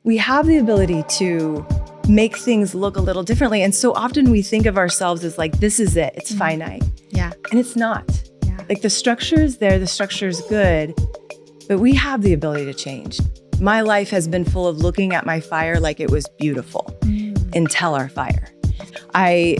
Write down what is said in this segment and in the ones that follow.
we have the ability to make things look a little differently. And so often we think of ourselves as like, this is it, it's finite. Yeah. And it's not. Yeah. Like the structure is there, the structure is good, but we have the ability to change. My life has been full of looking at my fire like it was beautiful until our fire. I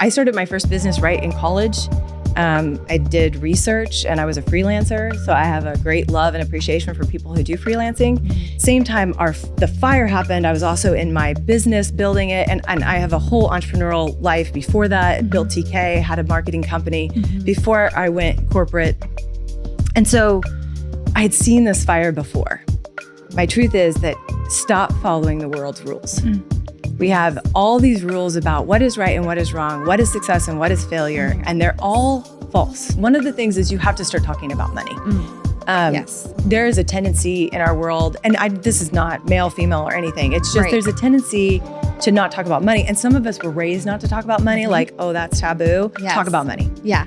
started my first business right in college. I did research and I was a freelancer. So I have a great love and appreciation for people who do freelancing. Same time the fire happened, I was also in my business building it. And I have a whole entrepreneurial life before that. Built TK, had a marketing company before I went corporate. And so I had seen this fire before. My truth is that stop following the world's rules. We have all these rules about what is right and what is wrong, what is success and what is failure, and they're all false. One of the things is you have to start talking about money. Yes. There is a tendency in our world, and this is not male, female, or anything. It's just there's a tendency to not talk about money. And some of us were raised not to talk about money, like, oh, that's taboo. Yes. Talk about money. Yeah.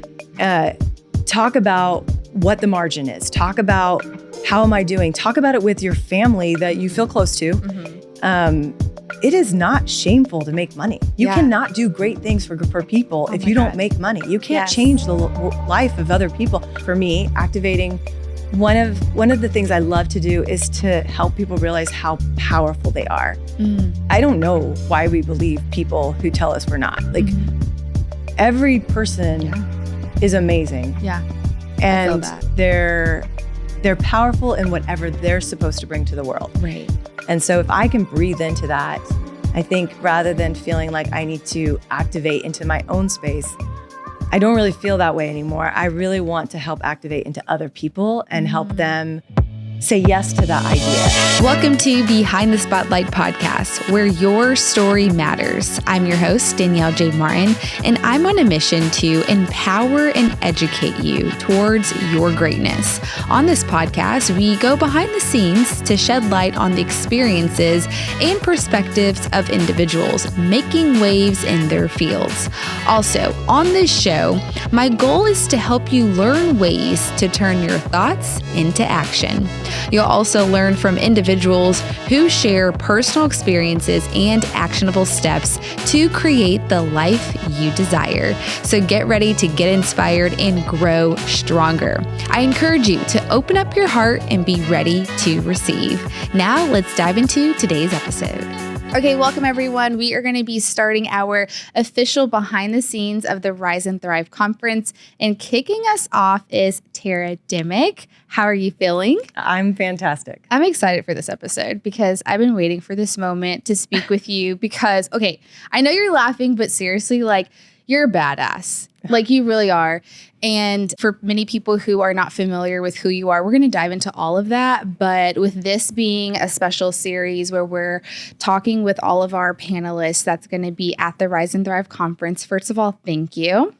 Talk about what the margin is. Talk about how am I doing? Talk about it with your family that you feel close to. It is not shameful to make money. You cannot do great things for people if you don't make money. You can't change the life of other people. For me, activating, one of the things I love to do is to help people realize how powerful they are. I don't know why we believe people who tell us we're not. Like every person is amazing. Yeah. And they're powerful in whatever they're supposed to bring to the world. Right. And so if I can breathe into that, I think rather than feeling like I need to activate into my own space, I don't really feel that way anymore. I really want to help activate into other people and help them say yes to that idea. Welcome to Behind the Spotlight podcast, where your story matters. I'm your host, Danielle J. Martin, and I'm on a mission to empower and educate you towards your greatness. On this podcast, we go behind the scenes to shed light on the experiences and perspectives of individuals making waves in their fields. Also, on this show, my goal is to help you learn ways to turn your thoughts into action. You'll also learn from individuals who share personal experiences and actionable steps to create the life you desire. So get ready to get inspired and grow stronger. I encourage you to open up your heart and be ready to receive. Now let's dive into today's episode. Okay, welcome everyone. We are going to be starting our official behind the scenes of the Rise and Thrive conference, and kicking us off is Tara Dimick. How are you feeling? I'm fantastic. I'm excited for this episode because I've been waiting for this moment to speak with you because, okay, I know you're laughing, but seriously, like, you're a badass. Like, you really are. And for many people who are not familiar with who you are, we're going to dive into all of that. But with this being a special series where we're talking with all of our panelists, that's going to be at the Rise and Thrive conference. First of all, thank you.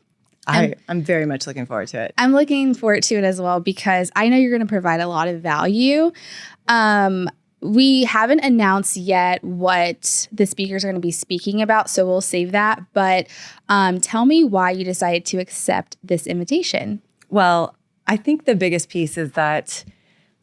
I'm very much looking forward to it. I'm looking forward to it as well because I know you're going to provide a lot of value. We haven't announced yet what the speakers are going to be speaking about, so we'll save that. But tell me why you decided to accept this invitation. Well, I think the biggest piece is that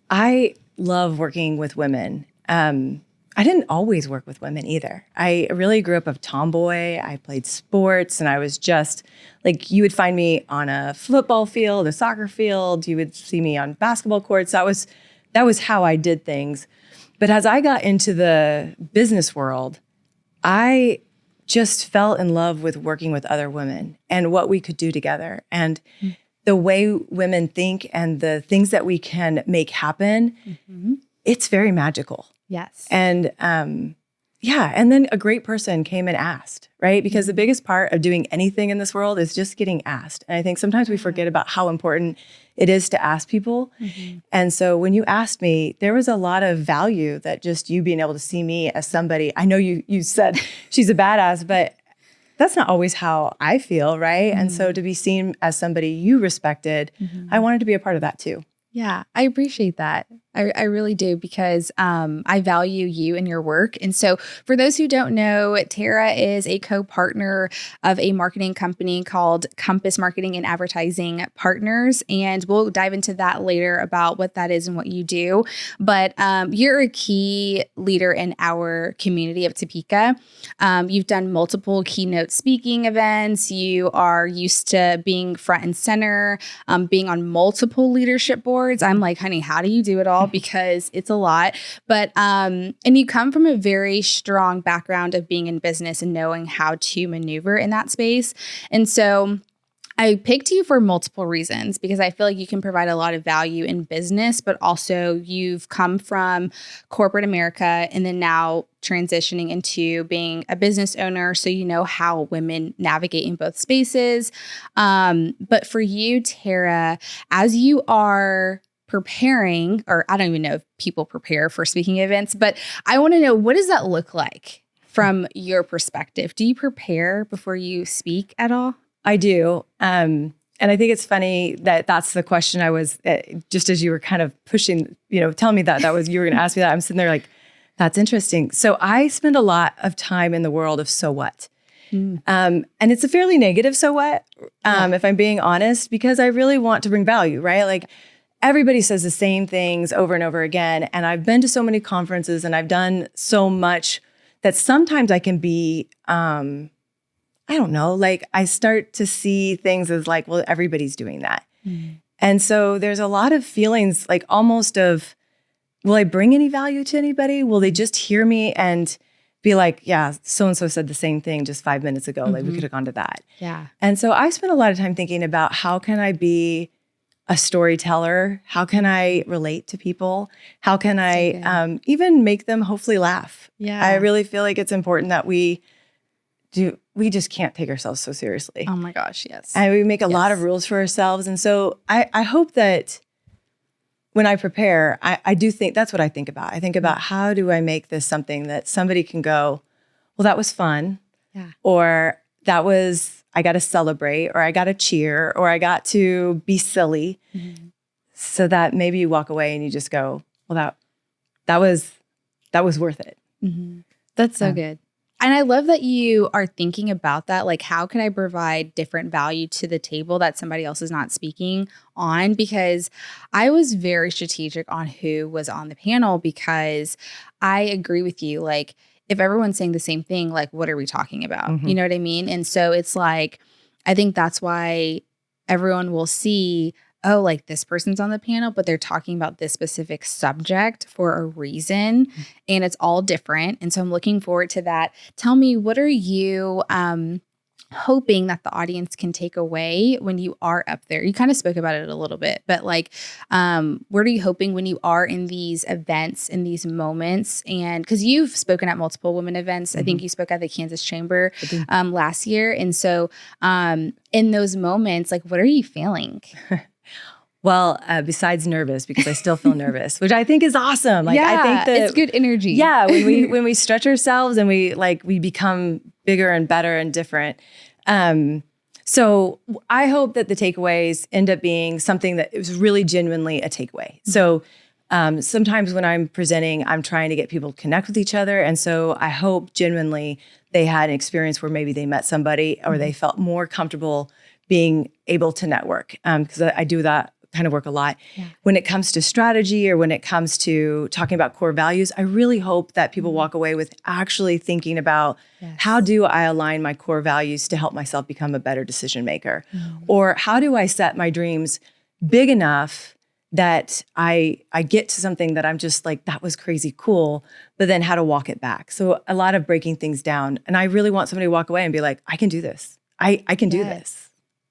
I love working with women. I didn't always work with women either. I really grew up a tomboy. I played sports, and I was just like, you would find me on a football field, a soccer field. You would see me on basketball courts. That was how I did things. But as I got into the business world, I just fell in love with working with other women and what we could do together and the way women think and the things that we can make happen. It's very magical. Yes. And and then a great person came and asked, right? Because the biggest part of doing anything in this world is just getting asked. And I think sometimes we forget about how important it is to ask people. And so when you asked me, there was a lot of value that just you being able to see me as somebody. I know you said she's a badass, but that's not always how I feel, right? And so to be seen as somebody you respected, I wanted to be a part of that too. Yeah, I appreciate that. I really do, because I value you and your work. And so for those who don't know, Tara is a co-partner of a marketing company called Compass Marketing and Advertising Partners. And we'll dive into that later about what that is and what you do. But you're a key leader in our community of Topeka. You've done multiple keynote speaking events. You are used to being front and center, being on multiple leadership boards. I'm like, honey, how do you do it all? Because it's a lot. But, and you come from a very strong background of being in business and knowing how to maneuver in that space. And so I picked you for multiple reasons, because I feel like you can provide a lot of value in business, but also you've come from corporate America and then now transitioning into being a business owner. So you know how women navigate in both spaces. But for you, Tara, as you are preparing, or I don't even know if people prepare for speaking events, but I want to know, what does that look like from your perspective? Do you prepare before you speak at all? I do. And I think it's funny that that's the question I was, just as you were kind of pushing, telling me that was, you were going to ask me that. I'm sitting there like, that's interesting. So I spend a lot of time in the world of so what. And it's a fairly negative so what, if I'm being honest, because I really want to bring value, right? Like, everybody says the same things over and over again. And I've been to so many conferences and I've done so much that sometimes I can be, I don't know, like I start to see things as like, well, everybody's doing that. And so there's a lot of feelings like almost of, will I bring any value to anybody? Will they just hear me and be like, yeah, so-and-so said the same thing just 5 minutes ago. Like we could have gone to that. Yeah. And so I spent a lot of time thinking about how can I be a storyteller? How can I relate to people? How can I even make them hopefully laugh? Yeah. I really feel like it's important that we just can't take ourselves so seriously. Oh my gosh, yes. And we make a lot of rules for ourselves. And so I hope that when I prepare, I do think, that's what I think about. I think about how do I make this something that somebody can go, well, that was fun. Yeah. That was, I got to celebrate, or I got to cheer, or I got to be silly, so that maybe you walk away and you just go, well, that was worth it. That's so good. And I love that you are thinking about that. Like, how can I provide different value to the table that somebody else is not speaking on? Because I was very strategic on who was on the panel, because I agree with you. Like, if everyone's saying the same thing, like, what are we talking about? You know what I mean? And so it's like, I think that's why everyone will see, oh, like this person's on the panel, but they're talking about this specific subject for a reason, and it's all different. And so I'm looking forward to that. Tell me, what are you hoping that the audience can take away when you are up there? You kind of spoke about it a little bit, but like, what are you hoping when you are in these events, in these moments? And because you've spoken at multiple women events, I think you spoke at the Kansas Chamber last year. And so in those moments, like, what are you feeling? Well, besides nervous, because I still feel nervous, which I think is awesome. Like, yeah, I think that it's good energy. Yeah, when we stretch ourselves and we become bigger and better and different. So I hope that the takeaways end up being something that is really genuinely a takeaway. So sometimes when I'm presenting, I'm trying to get people to connect with each other, and so I hope genuinely they had an experience where maybe they met somebody or they felt more comfortable being able to network. Because I do that kind of work a lot. When it comes to strategy, or when it comes to talking about core values, I really hope that people walk away with actually thinking about how do I align my core values to help myself become a better decision maker? Or how do I set my dreams big enough that I get to something that I'm just like, that was crazy cool, but then how to walk it back. So a lot of breaking things down. And I really want somebody to walk away and be like, I can do this. I can do this.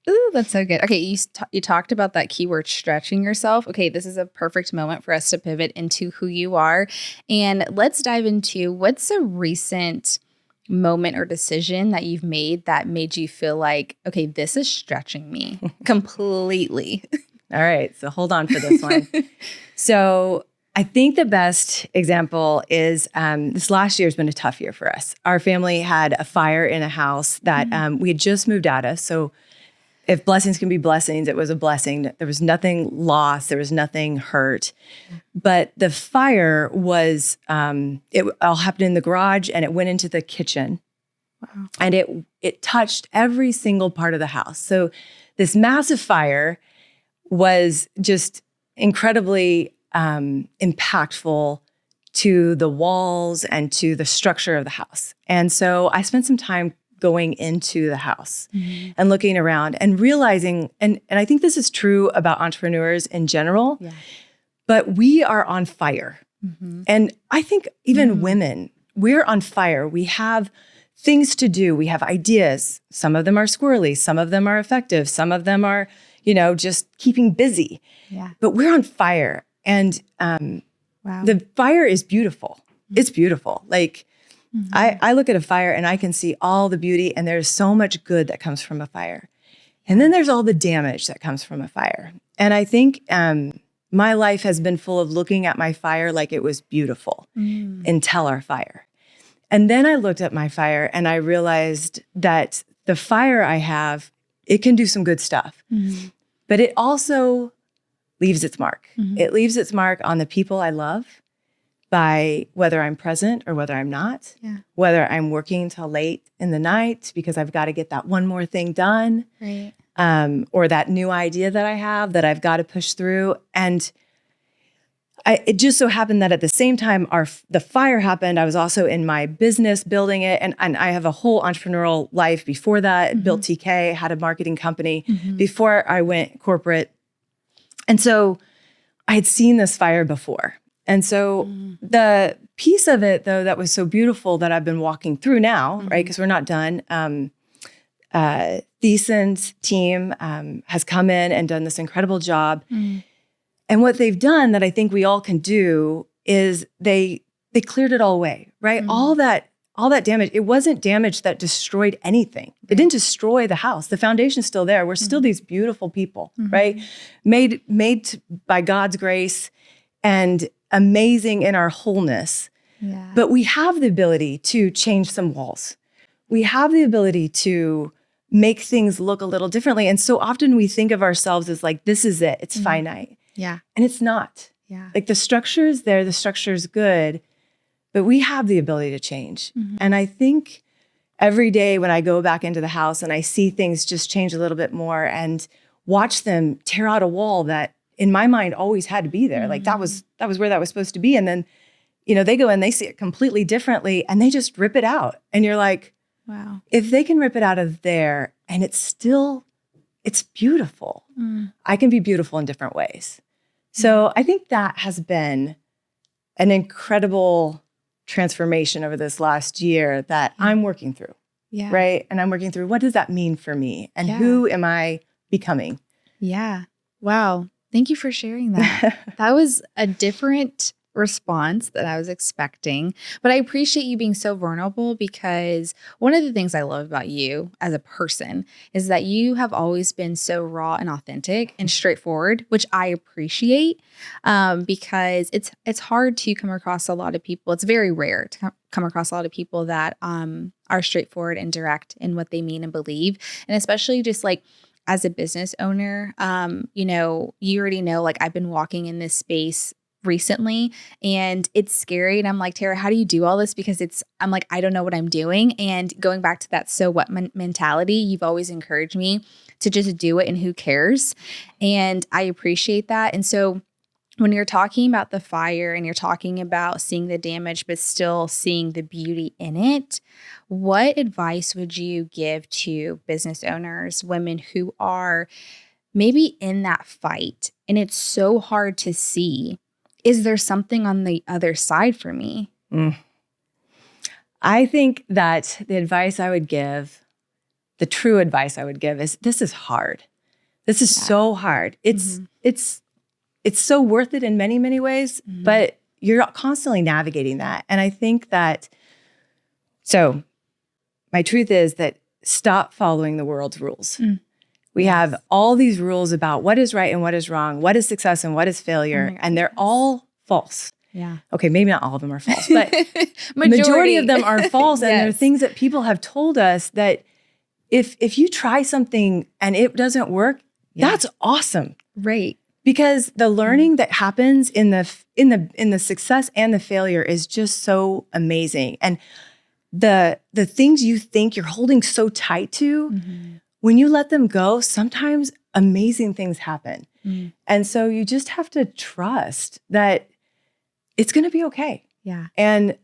Ooh, that's so good. Okay, you talked about that keyword, stretching yourself. Okay, this is a perfect moment for us to pivot into who you are. And let's dive into, what's a recent moment or decision that you've made that made you feel like, okay, this is stretching me completely? All right, so hold on for this one. So I think the best example is this last year has been a tough year for us. Our family had a fire in a house that we had just moved out of. So if blessings can be blessings, it was a blessing. There was nothing lost. There was nothing hurt. But the fire was, it all happened in the garage and it went into the kitchen. Wow. And it touched every single part of the house. So this massive fire was just incredibly impactful to the walls and to the structure of the house. And so I spent some time going into the house and looking around and realizing, and I think this is true about entrepreneurs in general, but we are on fire. And I think even women, we're on fire. We have things to do. We have ideas. Some of them are squirrely. Some of them are effective. Some of them are, just keeping busy. Yeah. But we're on fire. And the fire is beautiful. It's beautiful. Like, I look at a fire and I can see all the beauty, and there's so much good that comes from a fire. And then there's all the damage that comes from a fire. And I think my life has been full of looking at my fire like it was beautiful until our fire. And then I looked at my fire and I realized that the fire I have, it can do some good stuff, but it also leaves its mark. It leaves its mark on the people I love, by whether I'm present or whether I'm not, whether I'm working till late in the night because I've got to get that one more thing done, right. Or that new idea that I have that I've got to push through. And it just so happened that at the same time the fire happened, I was also in my business building it. And I have a whole entrepreneurial life before that, built TK, had a marketing company before I went corporate. And so I had seen this fire before. And so the piece of it, though, that was so beautiful that I've been walking through now, right? Because we're not done. Thiesen's team has come in and done this incredible job. And what they've done that I think we all can do is they cleared it all away, right? All that damage, it wasn't damage that destroyed anything. It didn't destroy the house. The foundation's still there. We're still these beautiful people, right? Made by God's grace and amazing in our wholeness. Yeah. But we have the ability to change some walls. We have the ability to make things look a little differently. And so often we think of ourselves as like, this is it. It's finite. Yeah. And it's not. Yeah. Like the structure is there. The structure is good. But we have the ability to change. And I think every day when I go back into the house and I see things just change a little bit more and watch them tear out a wall that in my mind always had to be there. Like that was where that was supposed to be. And then, they go and they see it completely differently and they just rip it out. And you're like, wow, if they can rip it out of there and it's beautiful. I can be beautiful in different ways. So I think that has been an incredible transformation over this last year that I'm working through. Yeah. Right. And I'm working through what does that mean for me and who am I becoming? Yeah. Wow. Thank you for sharing that. That was a different response that I was expecting, but I appreciate you being so vulnerable because one of the things I love about you as a person is that you have always been so raw and authentic and straightforward, which I appreciate because it's hard to come across a lot of people. It's very rare to come across a lot of people that are straightforward and direct in what they mean and believe, and especially just like as a business owner, you already know, like I've been walking in this space recently and it's scary. And I'm like, Tara, how do you do all this? Because I'm like, I don't know what I'm doing. And going back to that so what mentality, you've always encouraged me to just do it and who cares. And I appreciate that. And so when you're talking about the fire and you're talking about seeing the damage, but still seeing the beauty in it, what advice would you give to business owners, women who are maybe in that fight and it's so hard to see? Is there something on the other side for me? I think that the advice I would give, the true advice I would give is this is hard. This is so hard. It's so worth it in many, many ways, but you're constantly navigating that. And I think that, so my truth is that stop following the world's rules. We have all these rules about what is right and what is wrong, what is success and what is failure, and they're all false. Yeah. Okay, maybe not all of them are false, but majority of them are false. And Yes. they're things that people have told us that if you try something and it doesn't work, that's awesome. Right. Because the learning that happens in the success and the failure is just so amazing. And the things you think you're holding so tight to, when you let them go, sometimes amazing things happen. And so you just have to trust that it's going to be okay. Yeah. And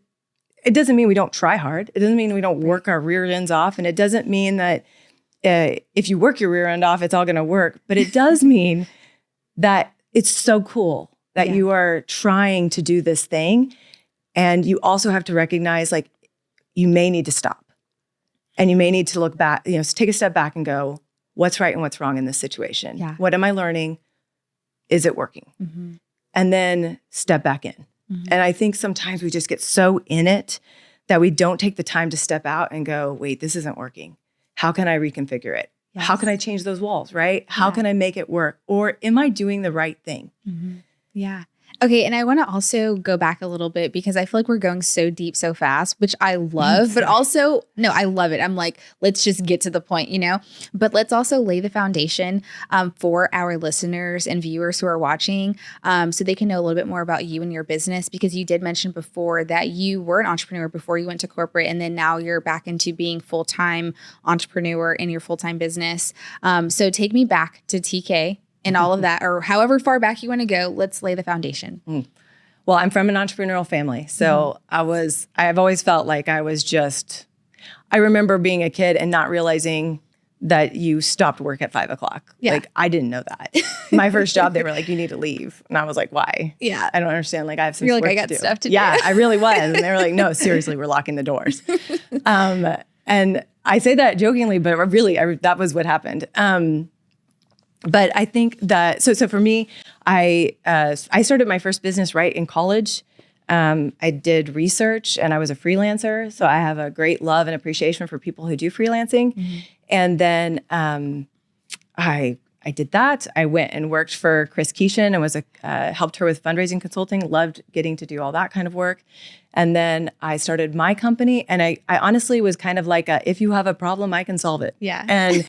it doesn't mean we don't try hard. It doesn't mean we don't work our rear ends off. And it doesn't mean that if you work your rear end off, it's all going to work. But it does mean that it's so cool that you are trying to do this thing. And you also have to recognize, like, you may need to stop. And you may need to look back, take a step back and go, what's right and what's wrong in this situation? Yeah. What am I learning? Is it working? And then step back in. And I think sometimes we just get so in it that we don't take the time to step out and go, wait, this isn't working. How can I reconfigure it? Yes. How can I change those walls, right? How can I make it work? Or am I doing the right thing? Yeah. Okay. And I want to also go back a little bit because I feel like we're going so deep so fast, which I love, but also, no, I love it. I'm like, let's just get to the point, but let's also lay the foundation for our listeners and viewers who are watching so they can know a little bit more about you and your business, because you did mention before that you were an entrepreneur before you went to corporate, and then now you're back into being full-time entrepreneur in your full-time business. So take me back to TK and all of that, or however far back you want to go. Let's lay the foundation. Well, I'm from an entrepreneurial family. So I've always felt like I remember being a kid and not realizing that you stopped work at 5 o'clock. Yeah. Like, I didn't know that. My first job, they were like, you need to leave. And I was like, why? Yeah. I don't understand. Like, I have some You're work like, I to got do. stuff to do. Yeah, I really was. And they were like, no, seriously, we're locking the doors. And I say that jokingly, but really, that was what happened. But I think that, so for me, I started my first business right in college. I did research and I was a freelancer. So I have a great love and appreciation for people who do freelancing. And then I did that. I went and worked for Chris Keeshan and was helped her with fundraising consulting. Loved getting to do all that kind of work. And then I started my company, and I honestly was kind of like, if you have a problem, I can solve it. Yeah. And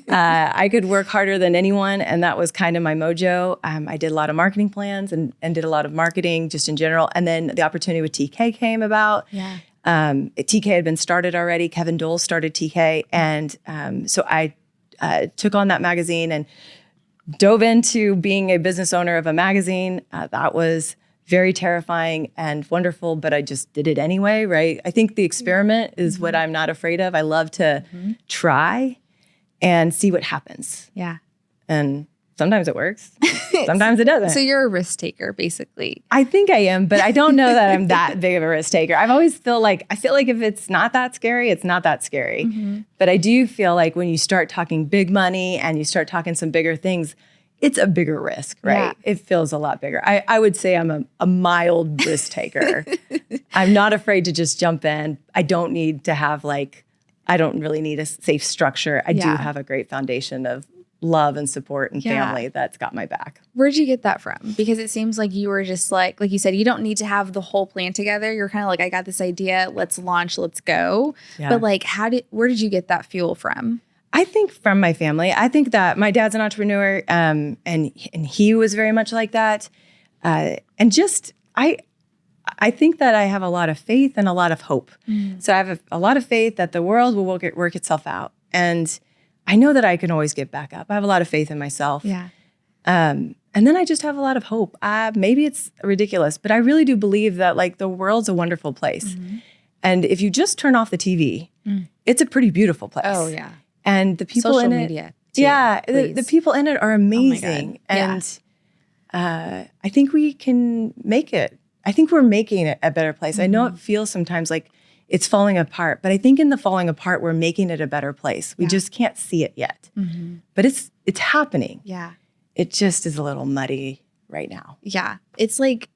I could work harder than anyone, and that was kind of my mojo. I did a lot of marketing plans and did a lot of marketing just in general. And then the opportunity with TK came about. Yeah. TK had been started already. Kevin Dole started TK. And so I took on that magazine and dove into being a business owner of a magazine. That was very terrifying and wonderful, but I just did it anyway, right? I think the experiment is what I'm not afraid of. I love to try and see what happens. Yeah. And sometimes it works. Sometimes it doesn't. So you're a risk taker, basically. I think I am, but I don't know that I'm that big of a risk taker. I feel like if it's not that scary, it's not that scary. But I do feel like when you start talking big money and you start talking some bigger things, it's a bigger risk, right? Yeah. It feels a lot bigger. I would say I'm a mild risk taker. I'm not afraid to just jump in. I don't need to have I don't really need a safe structure. I do have a great foundation of love and support and family that's got my back. Where'd you get that from? Because it seems like you were just like you said, you don't need to have the whole plan together. You're kind of like, I got this idea. Let's launch. Let's go. Yeah. But where did you get that fuel from? I think from my family. I think that my dad's an entrepreneur, and he was very much like that. And just I think that I have a lot of faith and a lot of hope. So I have a lot of faith that the world will work itself out, and I know that I can always get back up. I have a lot of faith in myself. Yeah. And then I just have a lot of hope. Maybe it's ridiculous, but I really do believe that the world's a wonderful place, and if you just turn off the TV, it's a pretty beautiful place. Oh yeah. And the people Social in it, media too, the people in it are amazing. Oh and I think we can make it. I think we're making it a better place. I know it feels sometimes like it's falling apart, but I think in the falling apart, we're making it a better place. We just can't see it yet, but it's happening. Yeah. It just is a little muddy right now. Yeah. It's like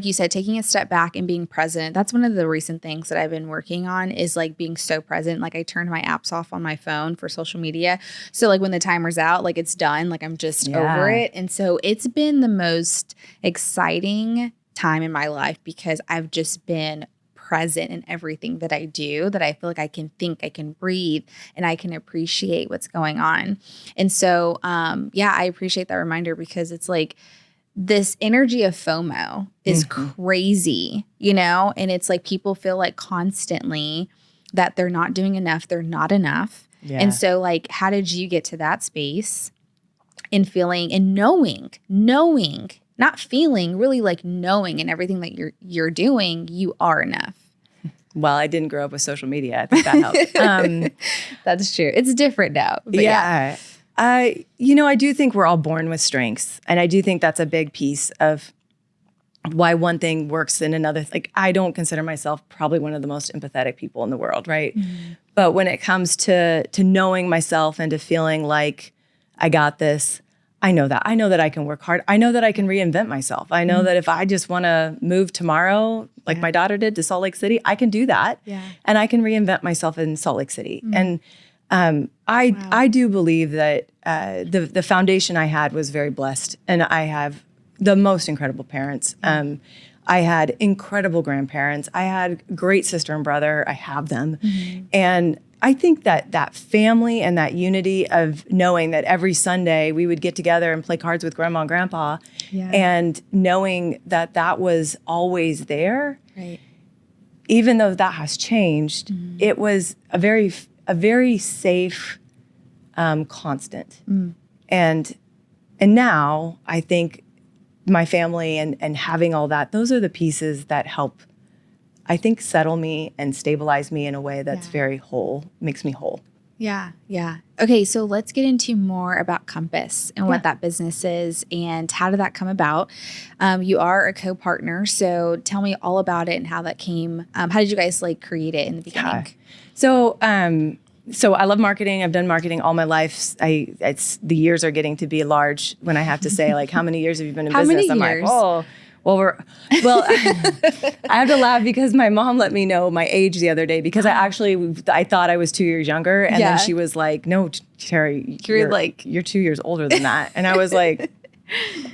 you said, taking a step back and being present. That's one of the recent things that I've been working on is being so present. I turned my apps off on my phone for social media. So when the timer's out, it's done. I'm just over it. And so it's been the most exciting time in my life because I've just been present in everything that I do, that I feel like I can think, I can breathe, and I can appreciate what's going on. And so, I appreciate that reminder, because it's like this energy of FOMO is crazy, and it's like people feel like constantly that they're not doing enough, they're not enough. Yeah. And so like, how did you get to that space and feeling and knowing, not feeling, really like knowing in everything that you're doing, you are enough? Well, I didn't grow up with social media. I think that helped. That's true. It's different now. But yeah. I do think we're all born with strengths. And I do think that's a big piece of why one thing works in another. Like, I don't consider myself probably one of the most empathetic people in the world, right? Mm-hmm. But when it comes to knowing myself and to feeling like I got this, I know that I can work hard. I know that I can reinvent myself. I know that if I just want to move tomorrow, like my daughter did, to Salt Lake City, I can do that. Yeah. And I can reinvent myself in Salt Lake City. Mm-hmm. And I do believe that the foundation I had was very blessed, and I have the most incredible parents. I had incredible grandparents. I had a great sister and brother. I have them. Mm-hmm. And I think that family and that unity of knowing that every Sunday we would get together and play cards with grandma and grandpa, and knowing that was always there, right? Even though that has changed, it was a very safe constant. And now I think my family and having all that, those are the pieces that help, I think, settle me and stabilize me in a way that's very whole, makes me whole. Yeah. Yeah. Okay. So let's get into more about Compass and what that business is and how did that come about? You are a co-partner. So tell me all about it and how that came. How did you guys create it in the beginning? Yeah. So I love marketing. I've done marketing all my life. The years are getting to be large when I have to say, how many years have you been in business? I'm like, I have to laugh because my mom let me know my age the other day, because I thought I was 2 years younger. And then she was like, no, Terry, you're 2 years older than that. And I was like,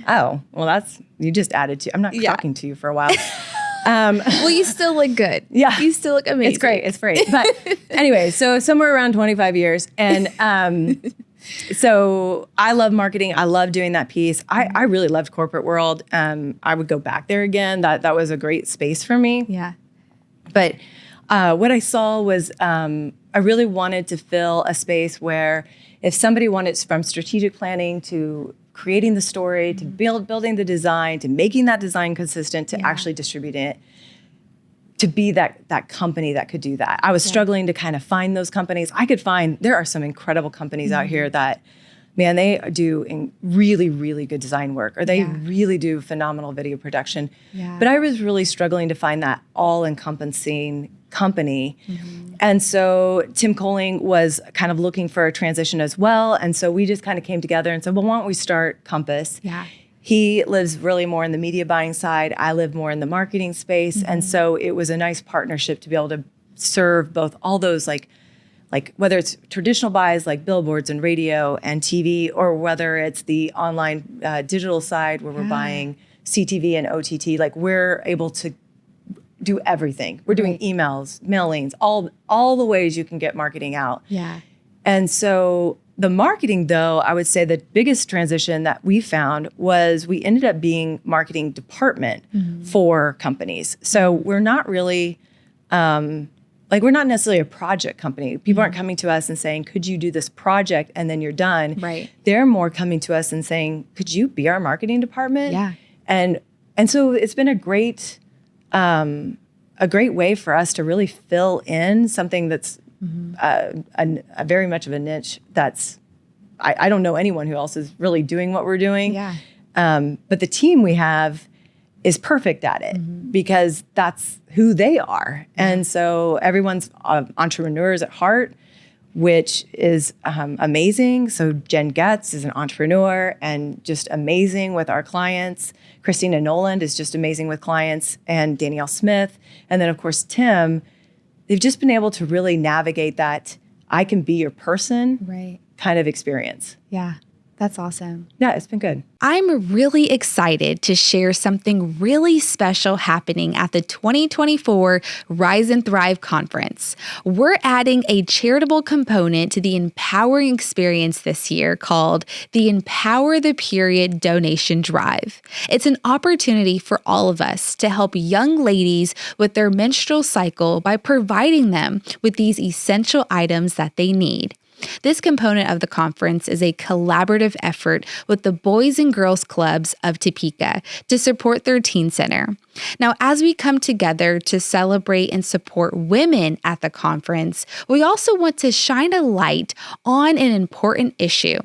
oh, well, you just added to, I'm not talking to you for a while. Well, you still look good. Yeah. You still look amazing. It's great. But anyway, so somewhere around 25 years. And so I love marketing. I love doing that piece. I really loved corporate world. I would go back there again. That was a great space for me. Yeah. But what I saw was I really wanted to fill a space where if somebody wanted, from strategic planning to creating the story, to building the design, to making that design consistent, to actually distributing it, to be that company that could do that. I was struggling to kind of find those companies. There are some incredible companies out here that, man, they do really, really good design work, or they really do phenomenal video production. Yeah. But I was really struggling to find that all-encompassing company. Mm-hmm. And so Tim Coling was kind of looking for a transition as well. And so we just kind of came together and said, well, why don't we start Compass? Yeah. He lives really more in the media buying side. I live more in the marketing space. Mm-hmm. And so it was a nice partnership to be able to serve both all those like whether it's traditional buys like billboards and radio and TV, or whether it's the online digital side where we're buying CTV and OTT, we're able to do everything. We're doing emails, mailings, all the ways you can get marketing out. Yeah. And so the marketing, though, I would say the biggest transition that we found was we ended up being marketing department for companies. So we're not really, we're not necessarily a project company. People aren't coming to us and saying, could you do this project and then you're done? Right. They're more coming to us and saying, could you be our marketing department? Yeah. And so it's been a great way for us to really fill in something that's a very much of a niche that's, I don't know anyone who else is really doing what we're doing. Yeah. But the team we have is perfect at it because that's who they are. Yeah. And so everyone's entrepreneurs at heart, which is amazing. So Jen Getz is an entrepreneur and just amazing with our clients. Christina Noland is just amazing with clients, and Danielle Smith. And then, of course, Tim. They've just been able to really navigate that I can be your person kind of experience. Yeah. That's awesome. Yeah, it's been good. I'm really excited to share something really special happening at the 2024 Rise and Thrive Conference. We're adding a charitable component to the empowering experience this year called the Empower the Period Donation Drive. It's an opportunity for all of us to help young ladies with their menstrual cycle by providing them with these essential items that they need. This component of the conference is a collaborative effort with the Boys and Girls Clubs of Topeka to support their teen center. Now, as we come together to celebrate and support women at the conference, we also want to shine a light on an important issue: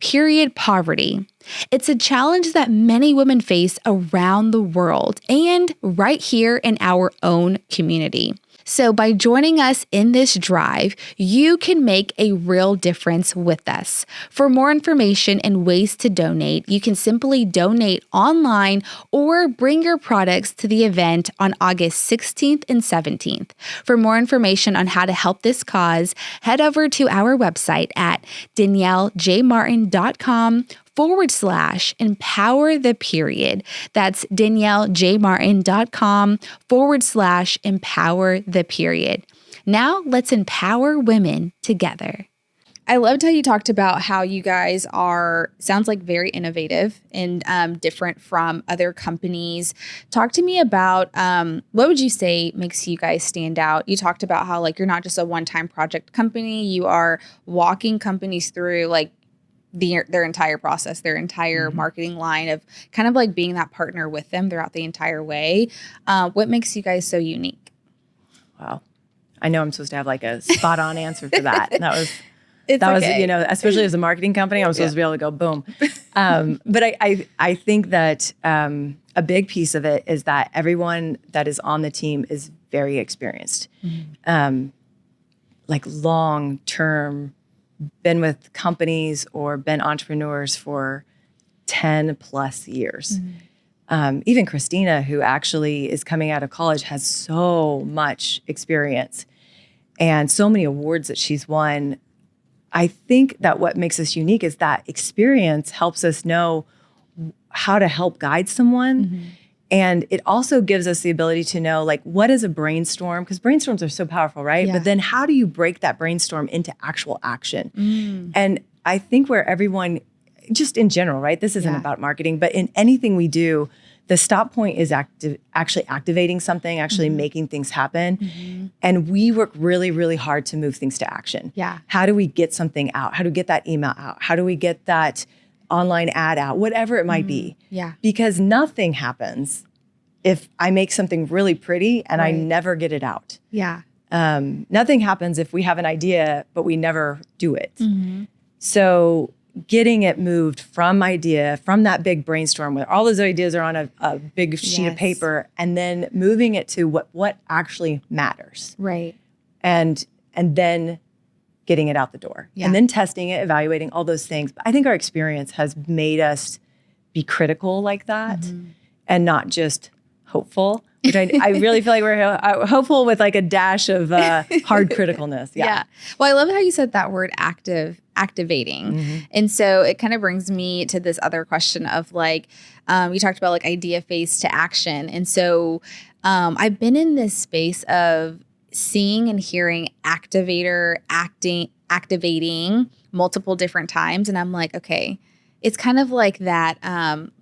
period poverty. It's a challenge that many women face around the world and right here in our own community. So by joining us in this drive, you can make a real difference with us. For more information and ways to donate, you can simply donate online or bring your products to the event on August 16th and 17th. For more information on how to help this cause, head over to our website at daniellejmartin.com/empower the period. That's daniellejmartin.com/empower the period. Now let's empower women together. I loved how you talked about how you guys sounds like very innovative and different from other companies. Talk to me about what would you say makes you guys stand out? You talked about how you're not just a one-time project company. You are walking companies through their entire process, their entire marketing line of kind of being that partner with them throughout the entire way. What makes you guys so unique? Wow. I know I'm supposed to have a spot on answer for that. That was, okay. especially as a marketing company, I'm supposed to be able to go boom. But I think that a big piece of it is that everyone that is on the team is very experienced. Long-term, been with companies or been entrepreneurs for 10 plus years. Even Christina, who actually is coming out of college, has so much experience and so many awards that she's won. I think that what makes us unique is that experience helps us know how to help guide someone. And it also gives us the ability to know, what is a brainstorm? Because brainstorms are so powerful, right? Yeah. But then how do you break that brainstorm into actual action? And I think where everyone, just in general, right? This isn't about marketing, but in anything we do, the stop point is actually activating something, actually making things happen. And we work really, really hard to move things to action. Yeah. How do we get something out? How do we get that email out? How do we get that online ad out? Whatever it might be. Yeah. Because nothing happens if I make something really pretty and I never get it out. Yeah. Nothing happens if we have an idea, but we never do it. So getting it moved from that big brainstorm where all those ideas are on a big sheet of paper, and then moving it to what actually matters. Right. And then getting it out the door. Yeah. And then testing it, evaluating all those things. But I think our experience has made us be critical like that and not just hopeful, which I really feel like we're hopeful with a dash of hard criticalness. Yeah. Well, I love how you said that word activating. And so it kind of brings me to this other question of you talked about idea phase to action. And so I've been in this space of seeing and hearing activating multiple different times. And I'm okay, it's kind of like that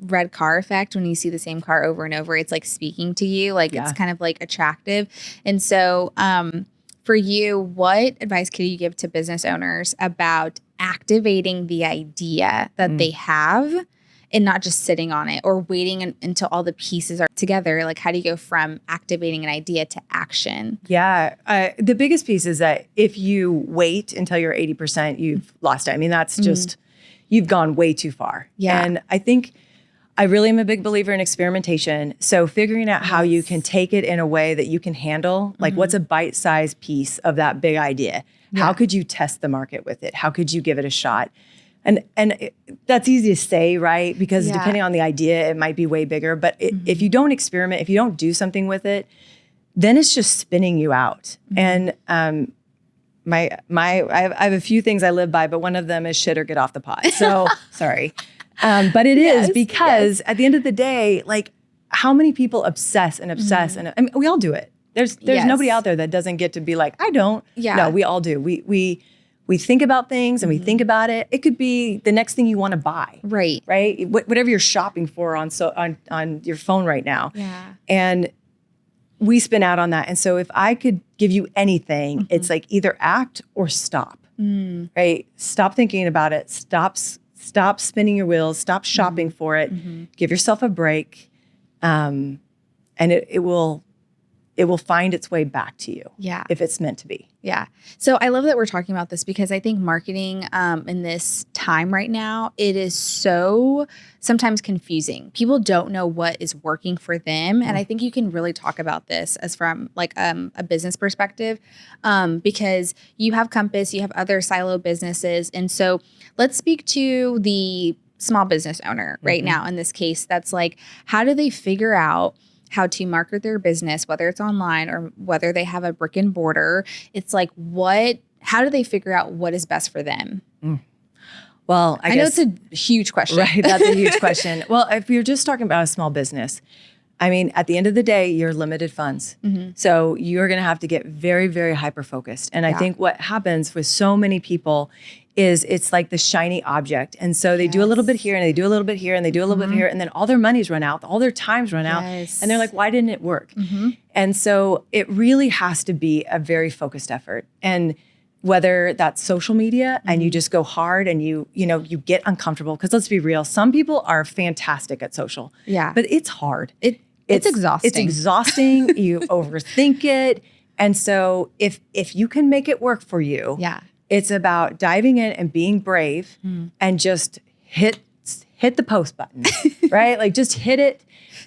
red car effect when you see the same car over and over. It's speaking to you, it's kind of attractive. And so for you, what advice could you give to business owners about activating the idea that they have and not just sitting on it or waiting until all the pieces are together? How do you go from activating an idea to action? Yeah. The biggest piece is that if you wait until you're 80%, you've lost it. I mean, that's just, you've gone way too far. Yeah. And I think I really am a big believer in experimentation. So figuring out how you can take it in a way that you can handle, what's a bite-sized piece of that big idea? Yeah. How could you test the market with it? How could you give it a shot? And that's easy to say, right? Because depending on the idea, it might be way bigger. But if you don't experiment, if you don't do something with it, then it's just spinning you out. And I have a few things I live by, but one of them is shit or get off the pot. So sorry. But it is because at the end of the day, like how many people obsess and obsess and I mean, we all do it. There's nobody out there that doesn't get to be like, I don't. Yeah. No, we all do. We think about things and we think about it. It could be the next thing you want to buy. Right. Right. Whatever you're shopping for on your phone right now. Yeah. And we spin out on that. And so if I could give you anything, it's like either act or stop. Right. Stop thinking about it. Stop spinning your wheels. Stop shopping for it. Give yourself a break. And it will find its way back to you. Yeah. If it's meant to be. Yeah. So I love that we're talking about this because I think marketing in this time right now, it is so sometimes confusing. People don't know what is working for them. And I think you can really talk about this as from like a business perspective because you have Compass, you have other silo businesses. And so let's speak to the small business owner right now in this case. That's like, how do they figure out how to market their business, whether it's online or whether they have a brick and mortar? It's like, how do they figure out what is best for them? Well, I know it's a huge question. Right. That's a huge question. Well, if you're just talking about a small business, I mean, at the end of the day, you're limited funds. So you're going to have to get very, very hyper-focused. And I think what happens with so many people is it's like the shiny object. And so they do a little bit here and they do a little bit here and they do a little bit here. And then all their money's run out, all their time's run out. And they're like, why didn't it work? And so it really has to be a very focused effort. And whether that's social media and you just go hard and you get uncomfortable, because let's be real, some people are fantastic at social. Yeah. But it's hard. It's exhausting. It's exhausting. You overthink it. And so if you can make it work for you, it's about diving in and being brave and just hit the post button, right? Like just hit it.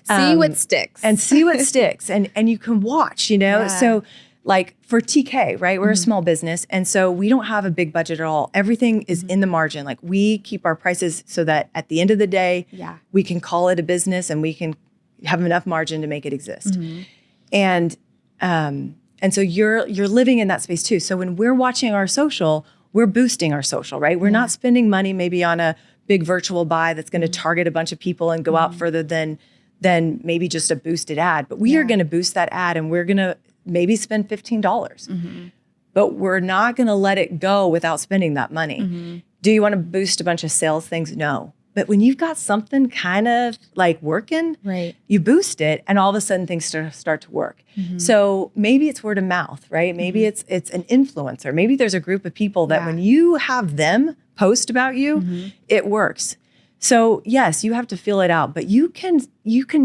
See what sticks. And see what sticks. And you can watch, So like for TK, right? We're a small business. And so we don't have a big budget at all. Everything is in the margin. Like we keep our prices so that at the end of the day, we can call it a business and we can have enough margin to make it exist. And so you're living in that space too. So when we're watching our social, we're boosting our social, right? We're not spending money maybe on a big virtual buy that's going to target a bunch of people and go out further than maybe just a boosted ad. But we are going to boost that ad and we're going to maybe spend $15. But we're not going to let it go without spending that money. Do you want to boost a bunch of sales things? No. But when you've got something kind of like working, you boost it and all of a sudden things start to work. So maybe it's word of mouth, right? Maybe it's an influencer. Maybe there's a group of people that when you have them post about you, it works. So yes, you have to feel it out, but you can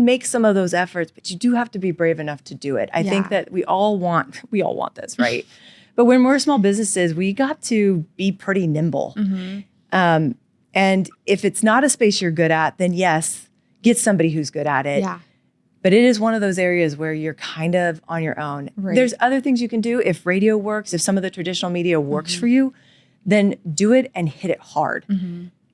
make some of those efforts, but you do have to be brave enough to do it. I think that we all want this, right? But when we're small businesses, we got to be pretty nimble. And if it's not a space you're good at, then yes, get somebody who's good at it. Yeah. But it is one of those areas where you're kind of on your own. Right. There's other things you can do. If radio works, if some of the traditional media works for you, then do it and hit it hard.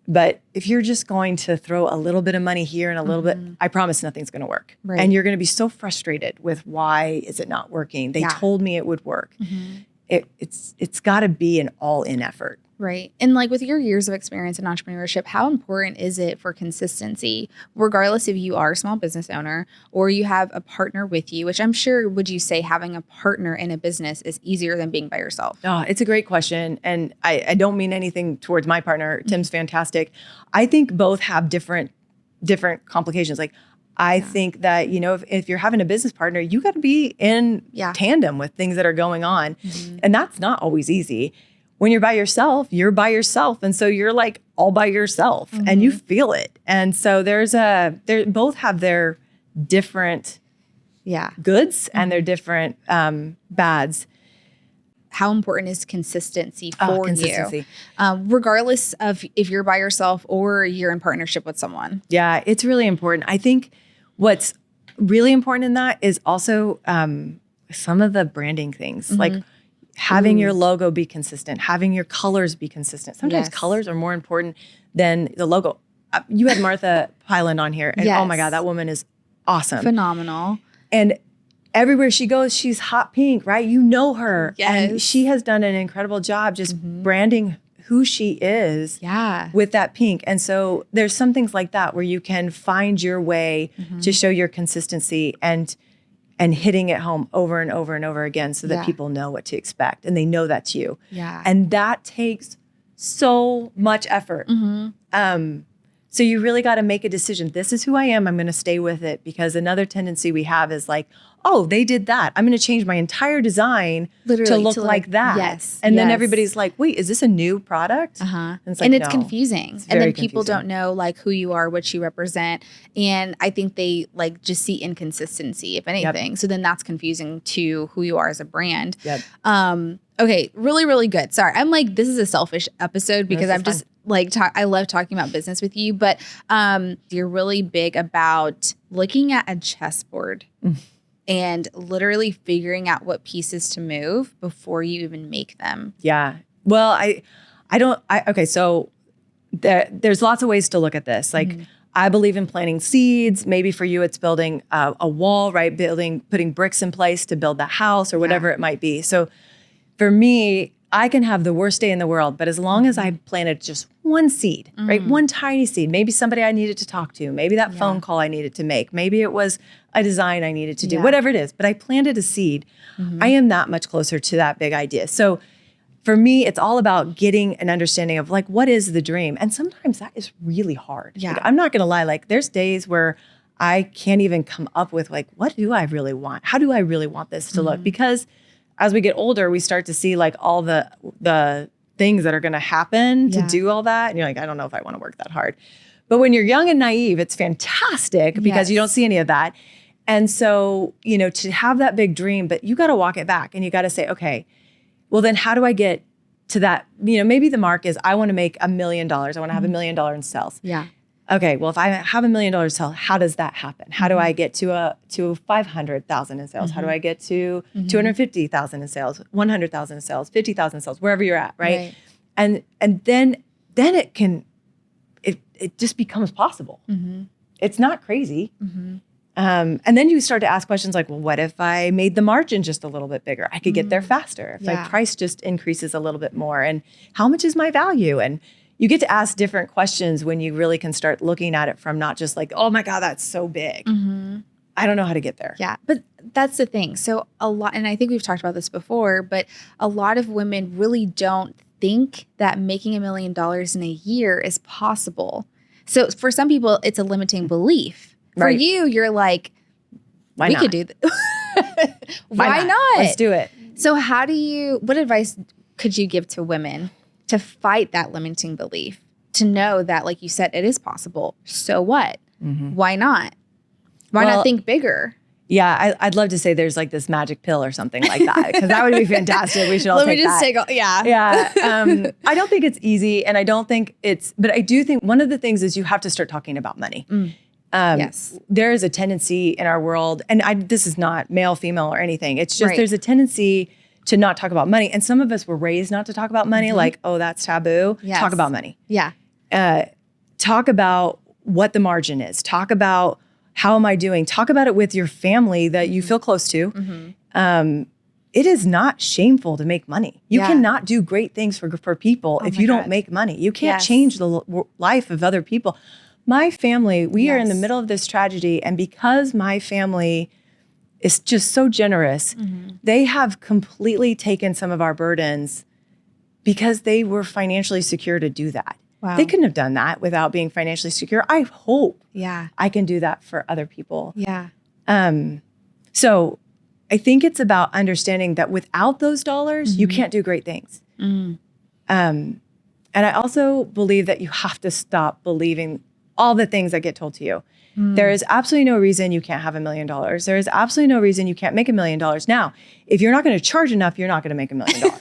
But if you're just going to throw a little bit of money here and a little bit, I promise nothing's going to work. Right. And you're going to be so frustrated with why is it not working? They told me it would work. It's got to be an all-in effort. Right. And like with your years of experience in entrepreneurship, how important is it for consistency, regardless if you are a small business owner or you have a partner with you, which I'm sure, would you say having a partner in a business is easier than being by yourself? Oh, it's a great question. And I don't mean anything towards my partner. Tim's fantastic. I think both have different complications. Like I think that, if you're having a business partner, you got to be in tandem with things that are going on. And that's not always easy. When you're by yourself. And so you're like all by yourself and you feel it. And so they both have their different goods and their different bads. How important is consistency for you? Regardless of if you're by yourself or you're in partnership with someone. Yeah, it's really important. I think what's really important in that is also some of the branding things. Like having your logo be consistent, having your colors be consistent. Sometimes colors are more important than the logo. You had Martha Hyland on here, and oh my God, that woman is awesome. Phenomenal. And everywhere she goes, she's hot pink, right? You know her. Yes. And she has done an incredible job just branding who she is with that pink. And so there's some things like that where you can find your way to show your consistency and hitting it home over and over and over again so that people know what to expect and they know that's you. Yeah. And that takes so much effort. So you really got to make a decision. This is who I am. I'm going to stay with it, because another tendency we have is like, oh, they did that. I'm going to change my entire design to look like that. Yes. And then everybody's like, wait, is this a new product? And it's like, it's no. confusing. It's And then very people confusing. don't know like who you are, what you represent. And I think they like just see inconsistency, if anything. So then that's confusing to who you are as a brand. Okay, really, really good. Sorry, I'm like, this is a selfish episode because I'm just like, I love talking about business with you, but you're really big about looking at a chessboard and literally figuring out what pieces to move before you even make them. Yeah. Well, okay, so there's lots of ways to look at this. Like, I believe in planting seeds. Maybe for you, it's building a wall, right? Putting bricks in place to build the house or whatever it might be. So for me, I can have the worst day in the world, but as long as I planted just one seed, right? One tiny seed, maybe somebody I needed to talk to, maybe that phone call I needed to make, maybe it was a design I needed to do, whatever it is, but I planted a seed. I am that much closer to that big idea. So for me, it's all about getting an understanding of like, what is the dream? And sometimes that is really hard. Yeah. Like, I'm not going to lie. Like, there's days where I can't even come up with like, what do I really want? How do I really want this to look? Because as we get older, we start to see like all the things that are going to happen to do all that. And you're like, I don't know if I want to work that hard. But when you're young and naive, it's fantastic because you don't see any of that. And so, you know, to have that big dream, but you got to walk it back and you got to say, okay, well then how do I get to that? You know, maybe the mark is I want to make $1 million. I want to have $1 million in sales. Yeah. Okay, well, if I have $1 million to sell, how does that happen? How do I get to 500,000 in sales? How do I get to 250,000 in sales, 100,000 in sales, 50,000 in sales, wherever you're at, right? And then it just becomes possible. It's not crazy. And then you start to ask questions like, well, what if I made the margin just a little bit bigger? I could get there faster. If my price just increases a little bit more, and how much is my value? And you get to ask different questions when you really can start looking at it from not just like, oh my God, that's so big. I don't know how to get there. Yeah, but that's the thing. So a lot, and I think we've talked about this before, but a lot of women really don't think that making $1 million in a year is possible. So for some people, it's a limiting belief. For you, you're like, we could do that. Why not? Let's do it. So what advice could you give to women to fight that limiting belief, to know that, like you said, it is possible? So what? Why not? Why not think bigger? Yeah, I'd love to say there's like this magic pill or something like that, because that would be fantastic. We should all take that. Yeah. I don't think it's easy, and I don't think but I do think one of the things is you have to start talking about money. Yes. There is a tendency in our world, and this is not male, female, or anything. It's just there's a tendency to not talk about money. And some of us were raised not to talk about money, like, oh, that's taboo. Yes. Talk about money. Yeah. Talk about what the margin is. Talk about how am I doing? Talk about it with your family that you feel close to. It is not shameful to make money. You cannot do great things for people if you don't make money. You can't change the life of other people. My family, we are in the middle of this tragedy, and because my family is just so generous, they have completely taken some of our burdens because they were financially secure to do that. Wow. They couldn't have done that without being financially secure. I hope I can do that for other people. Yeah. So I think it's about understanding that without those dollars, you can't do great things. And I also believe that you have to stop believing all the things that get told to you. There is absolutely no reason you can't have $1 million. There is absolutely no reason you can't make $1 million. Now, if you're not going to charge enough, you're not going to make $1 million.